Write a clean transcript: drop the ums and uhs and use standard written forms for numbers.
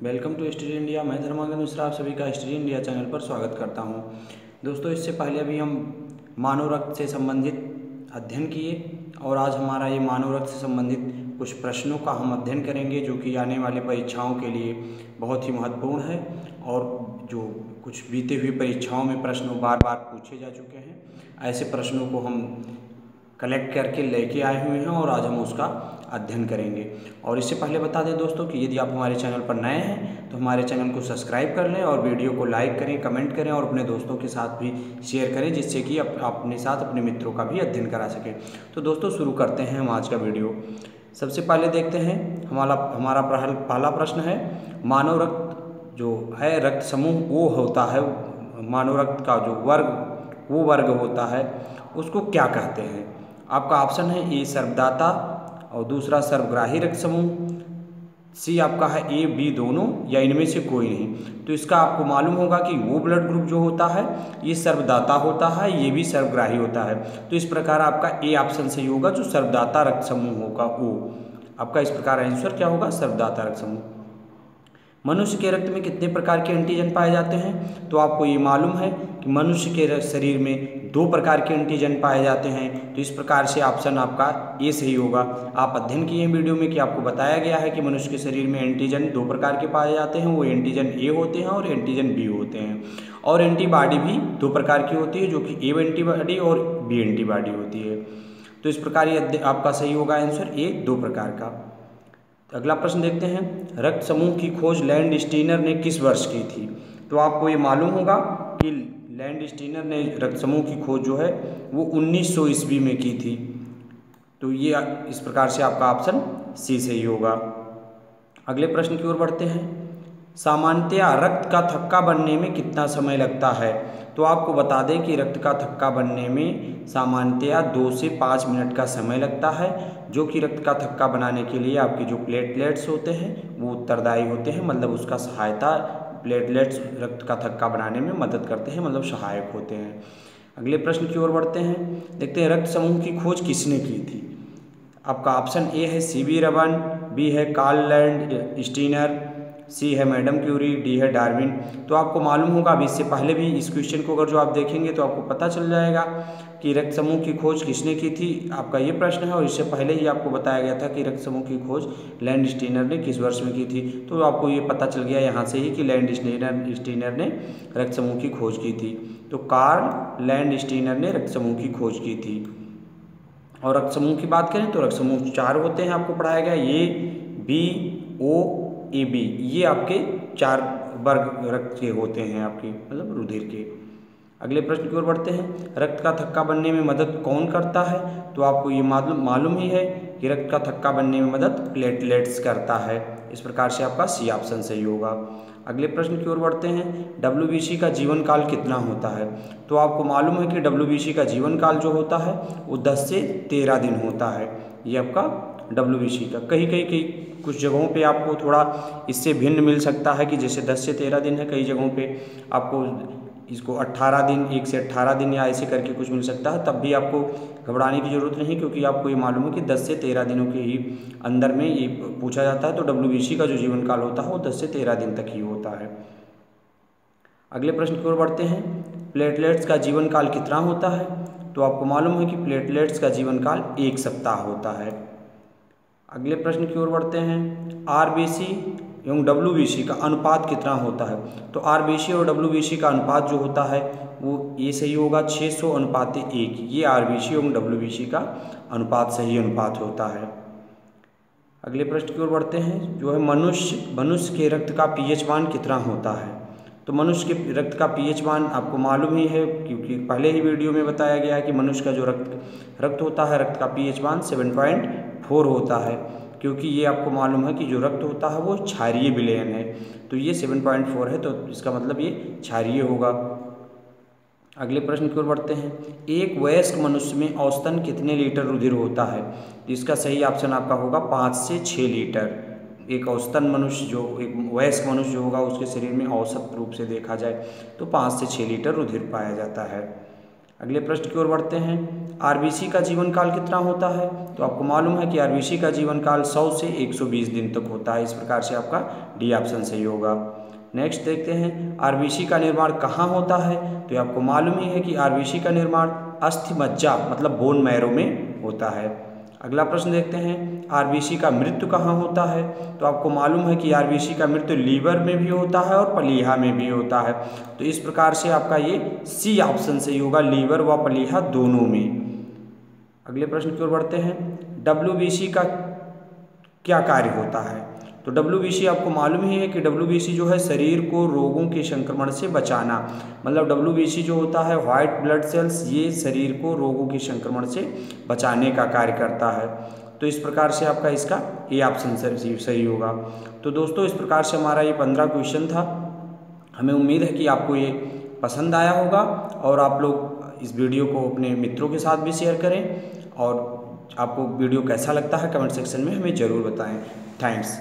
Welcome to history India. मैं धर्मांगन मिश्रा आप सभी का हिस्ट्री इंडिया चैनल पर स्वागत करता हूं। दोस्तों, इससे पहले अभी हम मानव रक्त से संबंधित अध्ययन किए और आज हमारा ये मानव रक्त से संबंधित कुछ प्रश्नों का हम अध्ययन करेंगे जो कि आने वाले परीक्षाओं के लिए बहुत ही महत्वपूर्ण है और जो कुछ बीते हुई परीक्षाओं में प्रश्न बार बार पूछे जा चुके हैं। ऐसे प्रश्नों को हम कलेक्ट करके लेके आए हुए हैं और आज हम उसका अध्ययन करेंगे। और इससे पहले बता दें दोस्तों कि यदि आप हमारे चैनल पर नए हैं तो हमारे चैनल को सब्सक्राइब कर लें और वीडियो को लाइक करें, कमेंट करें और अपने दोस्तों के साथ भी शेयर करें, जिससे कि अपने साथ अपने मित्रों का भी अध्ययन करा सकें। तो दोस्तों, शुरू करते हैं हम आज का वीडियो। सबसे पहले देखते हैं हमारा पहला प्रश्न है, मानव रक्त जो है रक्त समूह वो होता है, मानव रक्त का जो वर्ग होता है उसको क्या कहते हैं। आपका ऑप्शन है ए सर्वदाता और दूसरा सर्वग्राही रक्त समूह, सी आपका है ए बी दोनों या इनमें से कोई नहीं। तो इसका आपको मालूम होगा कि वो ब्लड ग्रुप जो होता है ये सर्वदाता होता है, ये भी सर्वग्राही होता है। तो इस प्रकार आपका ए ऑप्शन सही होगा, जो सर्वदाता रक्त समूह होगा वो आपका इस प्रकार आंसर क्या होगा, सर्वदाता रक्त समूह। मनुष्य के रक्त में कितने प्रकार के एंटीजन पाए जाते हैं। तो आपको ये मालूम है कि मनुष्य के शरीर में 2 प्रकार के एंटीजन पाए जाते हैं। तो इस प्रकार से ऑप्शन आपका ए सही होगा। आप अध्ययन किए हैं वीडियो में कि आपको बताया गया है कि मनुष्य के शरीर में एंटीजन 2 प्रकार के पाए जाते हैं, वो एंटीजन ए होते हैं और एंटीजन बी होते हैं। और एंटीबॉडी भी 2 प्रकार की होती है, जो कि ए एंटीबॉडी और बी एंटीबॉडी होती है। तो इस प्रकार ये आपका सही होगा आंसर ए 2 प्रकार का। अगला प्रश्न देखते हैं, रक्त समूह की खोज लैंडस्टीनर ने किस वर्ष की थी। तो आपको ये मालूम होगा कि लैंडस्टीनर ने रक्त समूह की खोज जो है वो 1900 ईस्वी में की थी। तो ये इस प्रकार से आपका ऑप्शन सी सही होगा। अगले प्रश्न की ओर बढ़ते हैं, सामान्यतया रक्त का थक्का बनने में कितना समय लगता है। तो आपको बता दें कि रक्त का थक्का बनने में सामान्यतया 2 से 5 मिनट का समय लगता है, जो कि रक्त का थक्का बनाने के लिए आपके जो प्लेटलेट्स होते हैं वो उत्तरदायी होते हैं, मतलब उसका सहायता प्लेटलेट्स रक्त का थक्का बनाने में मदद करते हैं, मतलब सहायक होते हैं। अगले प्रश्न की ओर बढ़ते हैं, देखते हैं रक्त समूह की खोज किसने की थी। आपका ऑप्शन ए है सीवी रमन, बी है कार्ल लैंडस्टीनर, सी है मैडम क्यूरी, डी है डार्विन। तो आपको मालूम होगा, अभी इससे पहले भी इस क्वेश्चन को अगर जो आप देखेंगे तो आपको पता चल जाएगा कि रक्त समूह की खोज किसने की थी। आपका ये प्रश्न है और इससे पहले ही आपको बताया गया था कि रक्त समूह की खोज लैंडस्टीनर ने किस वर्ष में की थी। तो आपको ये पता चल गया यहाँ से ही कि लैंडस्टीनर ने रक्त समूह की खोज की थी। तो कार्ल लैंडस्टीनर ने रक्त समूह की खोज की थी। और रक्त समूह की बात करें तो रक्त समूह 4 होते हैं, आपको पढ़ाया गया A B O A B, ये आपके 4 वर्ग रक्त के होते हैं, आपके मतलब रुधिर के। अगले प्रश्न की ओर बढ़ते हैं, रक्त का थक्का बनने में मदद कौन करता है। तो आपको ये मालूम ही है कि रक्त का थक्का बनने में मदद प्लेटलेट्स करता है। इस प्रकार से आपका सी ऑप्शन सही होगा। अगले प्रश्न की ओर बढ़ते हैं, WBC का जीवन काल कितना होता है। तो आपको मालूम है कि WBC का जीवन काल जो होता है वो 10 से 13 दिन होता है। ये आपका WBC का कई कुछ जगहों पे आपको थोड़ा इससे भिन्न मिल सकता है कि जैसे 10 से 13 दिन है, कई जगहों पे आपको इसको 18 दिन 1 से 18 दिन या ऐसे करके कुछ मिल सकता है। तब भी आपको घबराने की ज़रूरत नहीं, क्योंकि आपको ये मालूम है कि 10 से 13 दिनों के ही अंदर में ये पूछा जाता है। तो WBC का जो जीवन काल होता है वो 10 से 13 दिन तक ही होता है। अगले प्रश्न की ओर बढ़ते हैं, प्लेटलेट्स का जीवन काल कितना होता है। तो आपको मालूम है कि प्लेटलेट्स का जीवन काल 1 सप्ताह होता है। अगले प्रश्न की ओर बढ़ते हैं, RBC एवं WBC का अनुपात कितना होता है। तो RBC और WBC का अनुपात जो होता है वो ये सही होगा 600:1। ये RBC एवं WBC का अनुपात सही अनुपात होता है। अगले प्रश्न की ओर बढ़ते हैं, जो है मनुष्य के रक्त का pH मान कितना होता है। तो मनुष्य के रक्त का pH मान आपको मालूम ही है, क्योंकि पहले ही वीडियो में बताया गया है कि मनुष्य का जो रक्त होता है, रक्त का pH मान 7.4 होता है, क्योंकि ये आपको मालूम है कि जो रक्त होता है वो क्षारीय विलयन है। तो ये 7.4 है, तो इसका मतलब ये क्षारीय होगा। अगले प्रश्न की ओर बढ़ते हैं, एक वयस्क मनुष्य में औसतन कितने लीटर रुधिर होता है। तो इसका सही ऑप्शन आपका होगा 5 से 6 लीटर। एक औसतन मनुष्य जो एक वयस्क मनुष्य जो होगा उसके शरीर में औसत रूप से देखा जाए तो 5 से 6 लीटर रुधिर पाया जाता है। अगले प्रश्न की ओर बढ़ते हैं। आरबीसी का जीवन काल कितना होता है? तो आपको मालूम है कि आरबीसी का जीवन काल 100 से 120 दिन तक होता है। इस प्रकार से आपका डी ऑप्शन सही होगा। नेक्स्ट देखते हैं, आरबीसी का निर्माण कहाँ होता है? तो आपको मालूम ही है कि आरबीसी का निर्माण अस्थि मज्जा मतलब बोन मैरो में होता है। अगला प्रश्न देखते हैं, आरबीसी का मृत्यु कहाँ होता है? तो आपको मालूम है कि आरबीसी का मृत्यु लीवर में भी होता है और प्लीहा में भी होता है। तो इस प्रकार से आपका ये सी ऑप्शन सही होगा, लीवर व प्लीहा दोनों में। अगले प्रश्न की ओर बढ़ते हैं, डब्ल्यूबीसी का क्या कार्य होता है? तो डब्ल्यूबीसी आपको मालूम ही है कि डब्ल्यूबीसी जो है शरीर को रोगों के संक्रमण से बचाना, मतलब डब्ल्यूबीसी जो होता है व्हाइट ब्लड सेल्स, ये शरीर को रोगों के संक्रमण से बचाने का कार्य करता है। तो इस प्रकार से आपका इसका ए ऑप्शन सही होगा। तो दोस्तों इस प्रकार से हमारा ये 15 क्वेश्चन था। हमें उम्मीद है कि आपको ये पसंद आया होगा और आप लोग इस वीडियो को अपने मित्रों के साथ भी शेयर करें और आपको वीडियो कैसा लगता है कमेंट सेक्शन में हमें ज़रूर बताएं। थैंक्स।